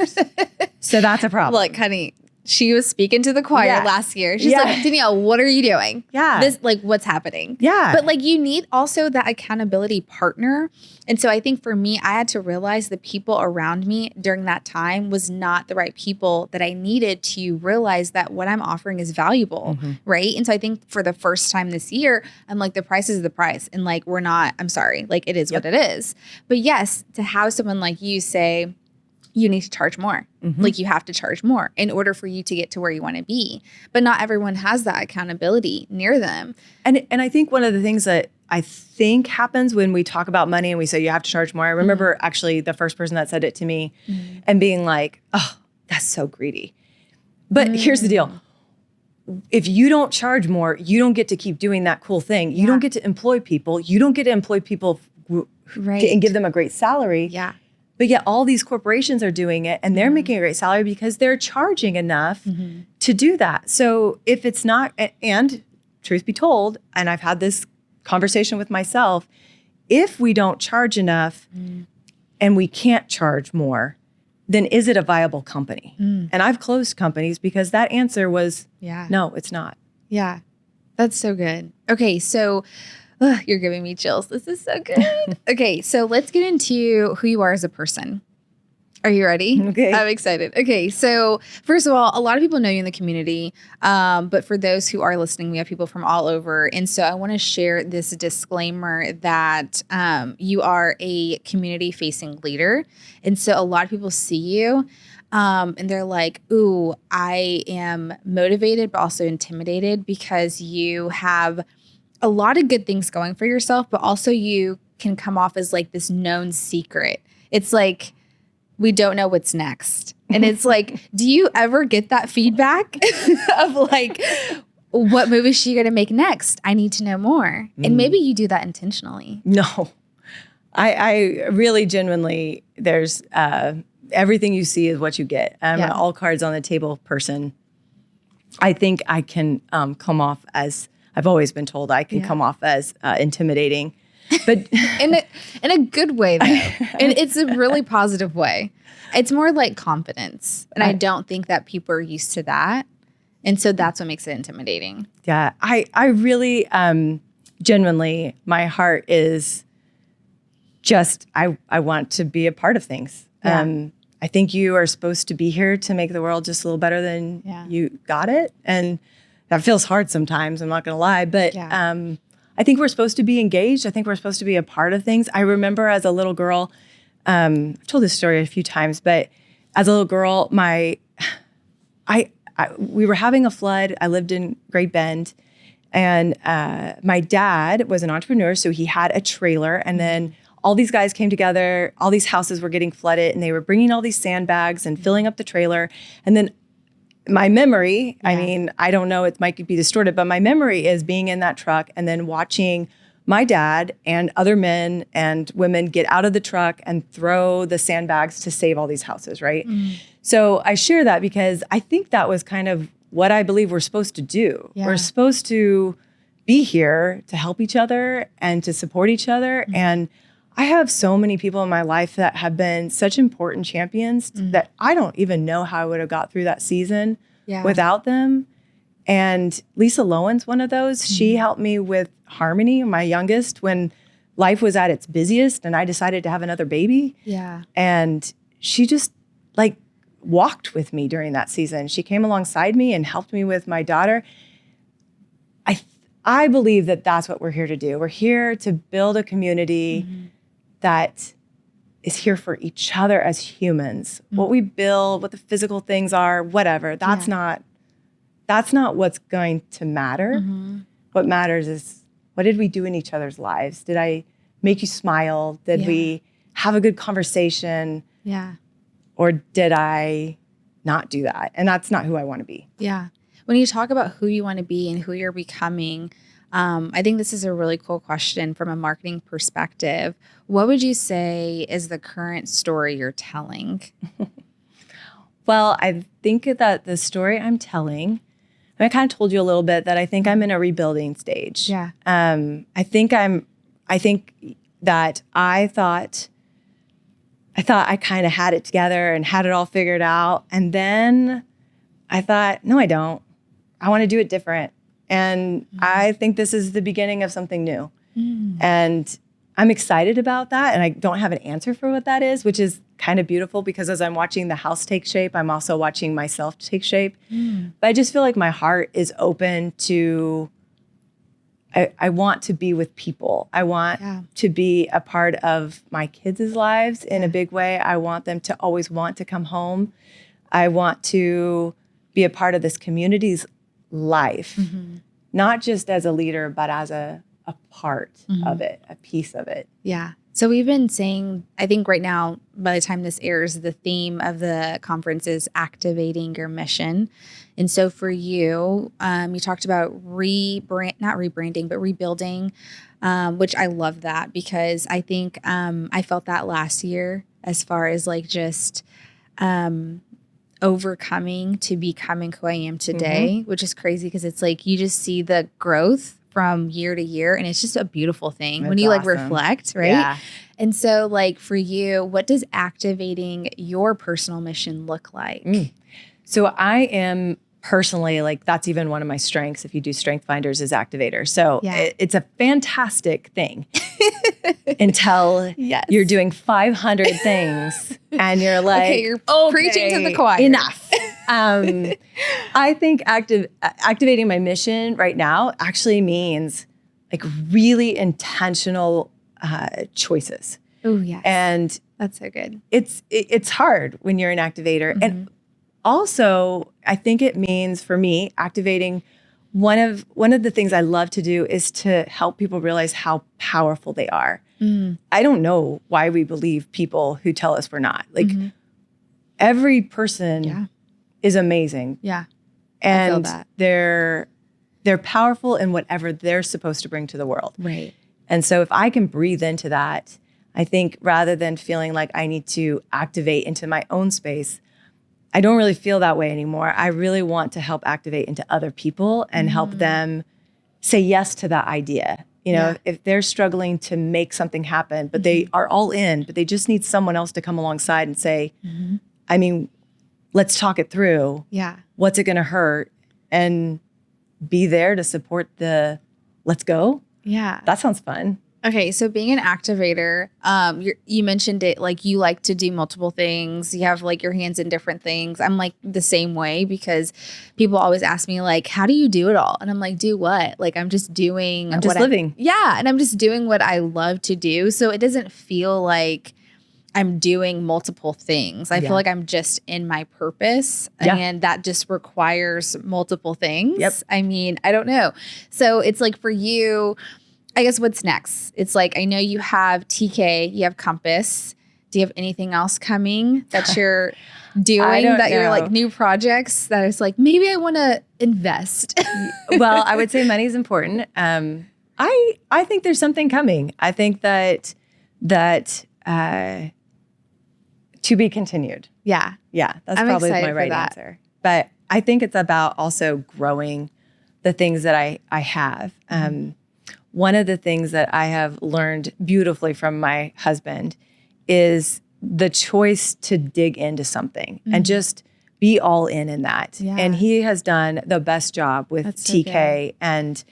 So that's a problem. Look, honey, She was speaking to the choir last year. She's like, Danielle, what are you doing? Yeah. This, like, what's happening? Yeah. But like, you need also that accountability partner. And so I think for me, I had to realize the people around me during that time was not the right people that I needed to realize that what I'm offering is valuable. Right. And so I think for the first time this year, I'm like, the price is the price. And like, I'm sorry, like it is what it is. But yes, to have someone like you say, you need to charge more. Like you have to charge more in order for you to get to where you want to be. But not everyone has that accountability near them. And I think one of the things that I think happens when we talk about money and we say you have to charge more. I remember actually the first person that said it to me and being like, oh, that's so greedy. But here's the deal. If you don't charge more, you don't get to keep doing that cool thing. You don't get to employ people. You don't get to employ people and give them a great salary. Yeah. But yet all these corporations are doing it and they're making a great salary because they're charging enough to do that. So if it's not, and truth be told, and I've had this conversation with myself, if we don't charge enough and we can't charge more, then is it a viable company? And I've closed companies because that answer was, no, it's not. Yeah, that's so good. Okay, so you're giving me chills. This is so good. Okay, so let's get into who you are as a person. Are you ready? Okay. I'm excited. Okay, so first of all, a lot of people know you in the community, but for those who are listening, we have people from all over. And so I want to share this disclaimer that you are a community-facing leader. And so a lot of people see you and they're like, ooh, I am motivated, but also intimidated because you have a lot of good things going for yourself, but also you can come off as like this known secret. It's like, we don't know what's next. And it's like, do you ever get that feedback of like, what movie is she going to make next? I need to know more. And maybe you do that intentionally. No, I really genuinely, there's everything you see is what you get. I'm an all cards on the table person. I think I can come off as, I've always been told I can come off as intimidating, but in a good way though. And it's a really positive way. It's more like confidence. And I don't think that people are used to that. And so that's what makes it intimidating. Yeah. I really genuinely, my heart is just, I want to be a part of things. Yeah. I think you are supposed to be here to make the world just a little better than you got it. And that feels hard sometimes, I'm not going to lie. But I think we're supposed to be engaged. I think we're supposed to be a part of things. I remember as a little girl, I've told this story a few times, but as a little girl, we were having a flood. I lived in Great Bend. And my dad was an entrepreneur, so he had a trailer. And then all these guys came together. All these houses were getting flooded. And they were bringing all these sandbags and filling up the trailer. And then my memory, I mean, I don't know, it might be distorted, but my memory is being in that truck and then watching my dad and other men and women get out of the truck and throw the sandbags to save all these houses, right? So I share that because I think that was kind of what I believe we're supposed to do. We're supposed to be here to help each other and to support each other. And I have so many people in my life that have been such important champions that I don't even know how I would have got through that season without them. And Lisa Lowen's one of those. She helped me with Harmony, my youngest, when life was at its busiest and I decided to have another baby. Yeah. And she just like walked with me during that season. She came alongside me and helped me with my daughter. I believe that that's what we're here to do. We're here to build a community that is here for each other as humans. What we build, what the physical things are, whatever, that's not what's going to matter. What matters is, what did we do in each other's lives? Did I make you smile? Did we have a good conversation? Yeah. Or did I not do that? And that's not who I want to be. Yeah. When you talk about who you want to be and who you're becoming, I think this is a really cool question from a marketing perspective. What would you say is the current story you're telling? Well, I think that the story I'm telling, I kind of told you a little bit that I think I'm in a rebuilding stage. Yeah. I think that I thought I kind of had it together and had it all figured out. And then I thought, no, I don't. I want to do it different. And I think this is the beginning of something new. And I'm excited about that. And I don't have an answer for what that is, which is kind of beautiful because as I'm watching the house take shape, I'm also watching myself take shape. But I just feel like my heart is open to, I want to be with people. I want to be a part of my kids' lives in a big way. I want them to always want to come home. I want to be a part of this community's life, not just as a leader, but as a part of it, a piece of it. Yeah. So we've been saying, I think right now, by the time this airs, the theme of the conference is activating your mission. And so for you, you talked about not rebranding, but rebuilding, which I love that because I think I felt that last year as far as like just overcoming to becoming who I am today, which is crazy because it's like you just see the growth from year to year. And it's just a beautiful thing when you like reflect, right? Yeah. And so like for you, what does activating your personal mission look like? So I am personally, like that's even one of my strengths. If you do Strength Finders is activator. So it's a fantastic thing until you're doing 500 things and you're like, okay, you're preaching to the choir. Enough. I think activating my mission right now actually means like really intentional choices. Oh, yes. And that's so good. It's hard when you're an activator. And also, I think it means for me, activating one of the things I love to do is to help people realize how powerful they are. I don't know why we believe people who tell us we're not. Like every person is amazing. Yeah. And they're powerful in whatever they're supposed to bring to the world. Right. And so if I can breathe into that, I think rather than feeling like I need to activate into my own space, I don't really feel that way anymore. I really want to help activate into other people and help them say yes to that idea. You know, if they're struggling to make something happen, but they are all in, but they just need someone else to come alongside and say, I mean, let's talk it through. Yeah. What's it going to hurt? And be there to support the let's go. Yeah. That sounds fun. Okay, so being an activator, you mentioned it, like you like to do multiple things. You have like your hands in different things. I'm like the same way because people always ask me like, how do you do it all? And I'm like, do what? Like I'm just doing. I'm just living. And I'm just doing what I love to do. So it doesn't feel like I'm doing multiple things. I feel like I'm just in my purpose and that just requires multiple things. Yep. I mean, I don't know. So it's like for you, I guess what's next? It's like, I know you have TK, you have Compass. Do you have anything else coming that you're doing you're like new projects that is like, maybe I want to invest? Well, I would say money is important. I think there's something coming. I think that to be continued. Yeah. Yeah. That's probably my right answer. But I think it's about also growing the things that I have. One of the things that I have learned beautifully from my husband is the choice to dig into something and just be all in that. Yeah. And he has done the best job with TK. And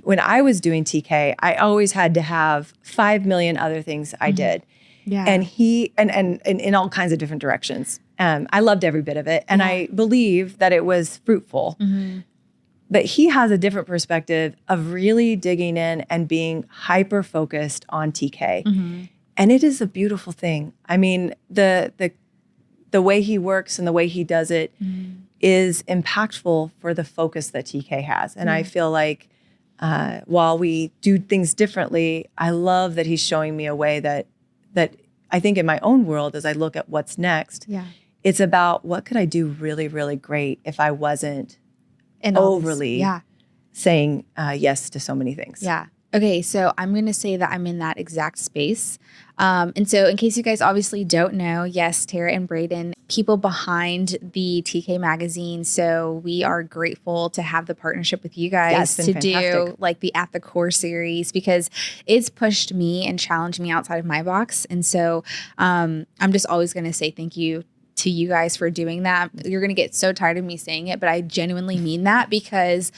when I was doing TK, I always had to have 5 million other things I did. Yeah. And he, and in all kinds of different directions. I loved every bit of it. And I believe that it was fruitful. But he has a different perspective of really digging in and being hyper-focused on TK. And it is a beautiful thing. I mean, the way he works and the way he does it is impactful for the focus that TK has. And I feel like while we do things differently, I love that he's showing me a way that I think in my own world, as I look at what's next, it's about what could I do really, really great if I wasn't overly saying yes to so many things. Yeah. Okay, so I'm going to say that I'm in that exact space. And so in case you guys obviously don't know, yes, Tara and Braden, people behind the TK magazine. So we are grateful to have the partnership with you guys to do like the At the Core series because it's pushed me and challenged me outside of my box. And so I'm just always going to say thank you to you guys for doing that. You're going to get so tired of me saying it, but I genuinely mean that because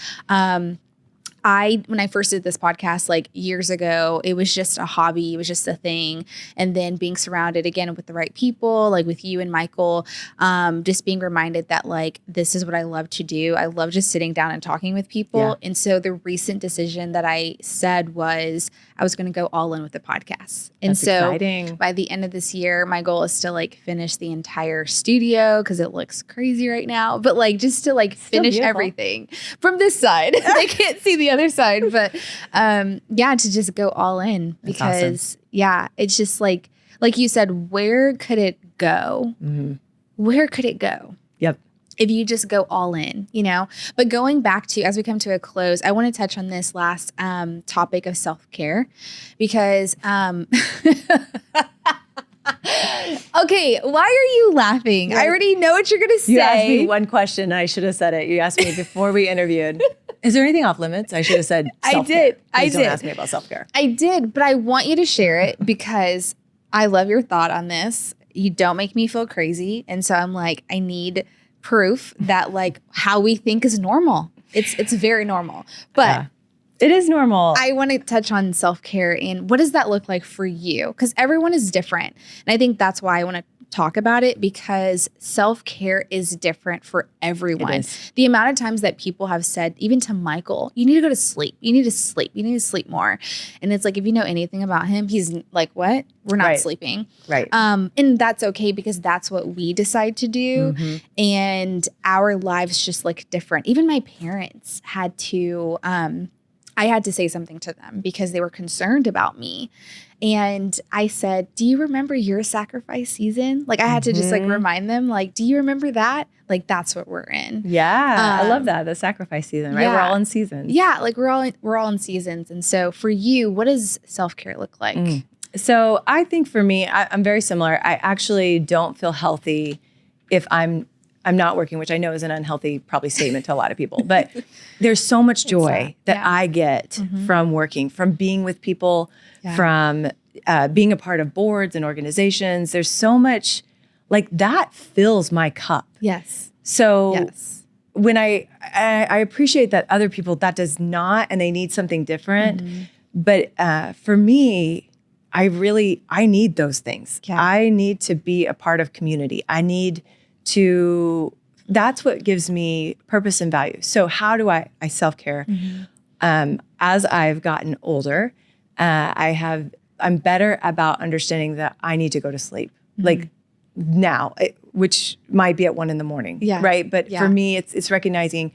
when I first did this podcast like years ago, it was just a hobby. It was just a thing. And then being surrounded again with the right people, like with you and Michael, just being reminded that like, this is what I love to do. I love just sitting down and talking with people. Yeah. And so the recent decision that I said was I was going to go all in with the podcast. And That's so exciting. By the end of this year, my goal is to like finish the entire studio because it looks crazy right now, but like just to like finish everything from this side. They can't see the other side, but to just go all in because it's just like you said, where could it go? Mm-hmm. Where could it go? Yep. If you just go all in, but going back to, as we come to a close, I want to touch on this last topic of self-care because, okay, why are you laughing? I already know what you're going to say. You asked me one question. I should have said it. You asked me before we interviewed. Is there anything off limits? I should have said self-care. Please don't ask me about self-care. I did, but I want you to share it because I love your thought on this. You don't make me feel crazy. And so I'm like, I need proof that like how we think is normal. It's very normal. But it is normal. I want to touch on self-care and what does that look like for you? Because everyone is different. And I think that's why I want to talk about it because self-care is different for everyone. The amount of times that people have said, even to Michael, you need to go to sleep. You need to sleep. You need to sleep more. And it's like, if you know anything about him, he's like, what? We're not sleeping. Right. And that's okay because that's what we decide to do. Mm-hmm. And our lives just look different. Even my parents had to, I had to say something to them because they were concerned about me. And I said, do you remember your sacrifice season? Like I had to just like remind them, like, do you remember that? Like that's what we're in. Yeah. I love that. The sacrifice season, right? Yeah. We're all in seasons. Yeah. Like we're all in seasons. And so for you, what does self-care look like? So I think for me, I'm very similar. I actually don't feel healthy if I'm not working, which I know is an unhealthy probably statement to a lot of people, but there's so much joy that I get from working, from being with people, from being a part of boards and organizations. There's so much like that fills my cup. Yes. So when I appreciate that other people, that does not, and they need something different. But for me, I need those things. Yeah. I need to be a part of community. That's what gives me purpose and value. So how do I self-care? As I've gotten older, I'm better about understanding that I need to go to sleep. Like now, which might be at 1 a.m. Right? But for me, it's recognizing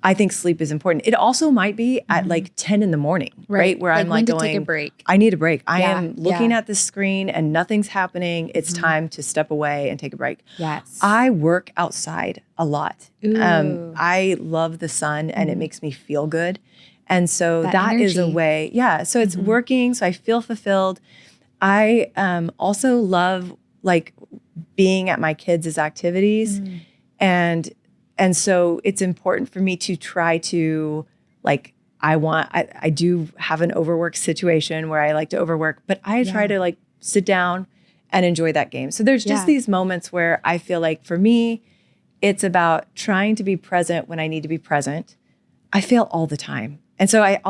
I think sleep is important. It also might be at like 10 in the morning, right? Where I'm like going, take a break. I need a break. I am looking at the screen and nothing's happening. It's time to step away and take a break. Yes. I work outside a lot. I love the sun and it makes me feel good. And so that is a way. Yeah. So it's working. So I feel fulfilled. I also love like being at my kids' activities and so it's important for me to try to like, I do have an overwork situation where I like to overwork, but I try to like sit down and enjoy that game. So there's just these moments where I feel like for me, it's about trying to be present when I need to be present. I fail all the time. And so I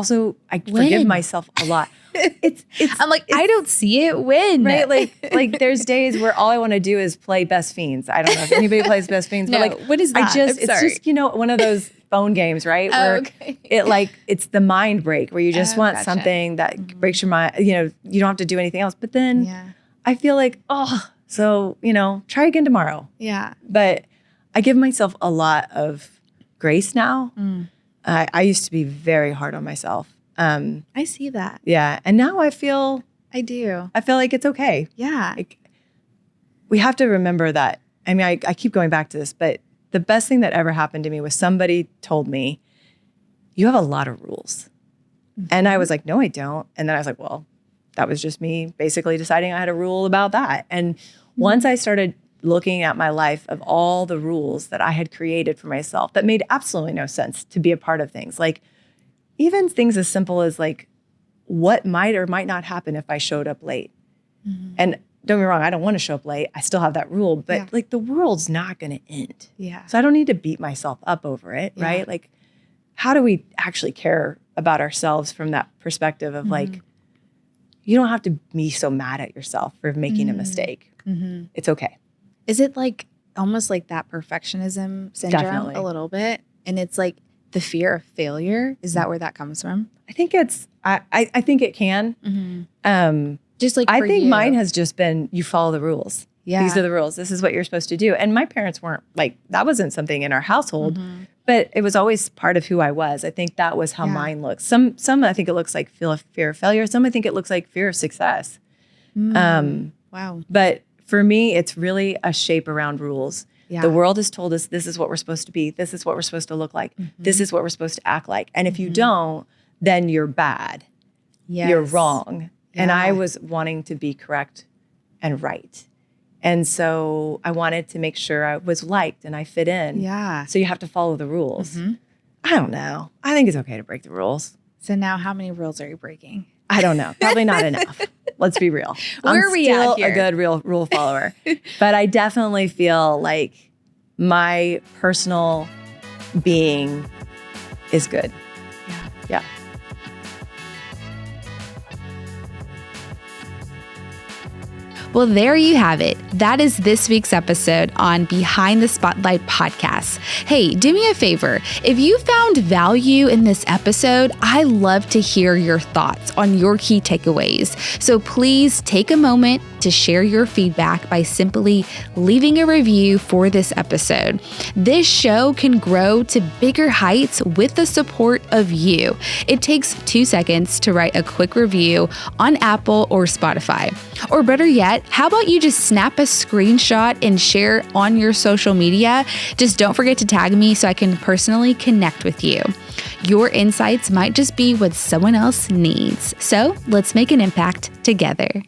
forgive myself a lot. I'm like, I don't see it win. Right? Like there's days where all I want to do is play Best Fiends. I don't know if anybody plays Best Fiends, but like, what is that? It's just, one of those phone games, right? Where it's the mind break where you just want something that breaks your mind. You don't have to do anything else. But then I feel like, try again tomorrow. Yeah. But I give myself a lot of grace now. I used to be very hard on myself. I see that. Yeah. And now I feel like it's okay. Yeah. Like, we have to remember that. I mean, I keep going back to this, but the best thing that ever happened to me was somebody told me, you have a lot of rules. And I was like, no, I don't. And then I was like, well, that was just me basically deciding I had a rule about that. And once I started looking at my life of all the rules that I had created for myself that made absolutely no sense to be a part of things. Like even things as simple as like what might or might not happen if I showed up late. And don't get me wrong, I don't want to show up late. I still have that rule, but Yeah. like the world's not going to end. Yeah. So I don't need to beat myself up over it, Yeah. right? Like, how do we actually care about ourselves from that perspective of like, you don't have to be so mad at yourself for making a mistake. It's okay. Is it like almost like that perfectionism syndrome Definitely. a little bit? And it's like the fear of failure. Is that where that comes from? I think I think it can. Just like I for think you. mine has just been, you follow the rules. Yeah. These are the rules. This is what you're supposed to do. And my parents weren't like, that wasn't something in our household, but it was always part of who I was. I think that was how mine looks. Some I think it looks like fear of failure. Some I think it looks like fear of success. Wow. But for me, it's really a shape around rules. Yeah. The world has told us this is what we're supposed to be. This is what we're supposed to look like. This is what we're supposed to act like. And if you don't, then you're bad. Yes. You're wrong. And Yeah. I was wanting to be correct and right. And so I wanted to make sure I was liked and I fit in. Yeah. So you have to follow the rules. I don't know. I think it's okay to break the rules. So now how many rules are you breaking? I don't know. Probably not enough. Let's be real. Where are we at still here? a good rule follower. But I definitely feel like my personal being is good. Yeah. Well, there you have it. That is this week's episode on Behind the Spotlight podcast. Hey, do me a favor. If you found value in this episode, I love to hear your thoughts on your key takeaways. So please take a moment to share your feedback by simply leaving a review for this episode. This show can grow to bigger heights with the support of you. It takes 2 seconds to write a quick review on Apple or Spotify. Or better yet, how about you just snap a screenshot and share on your social media? Just don't forget to tag me so I can personally connect with you. Your insights might just be what someone else needs. So let's make an impact together.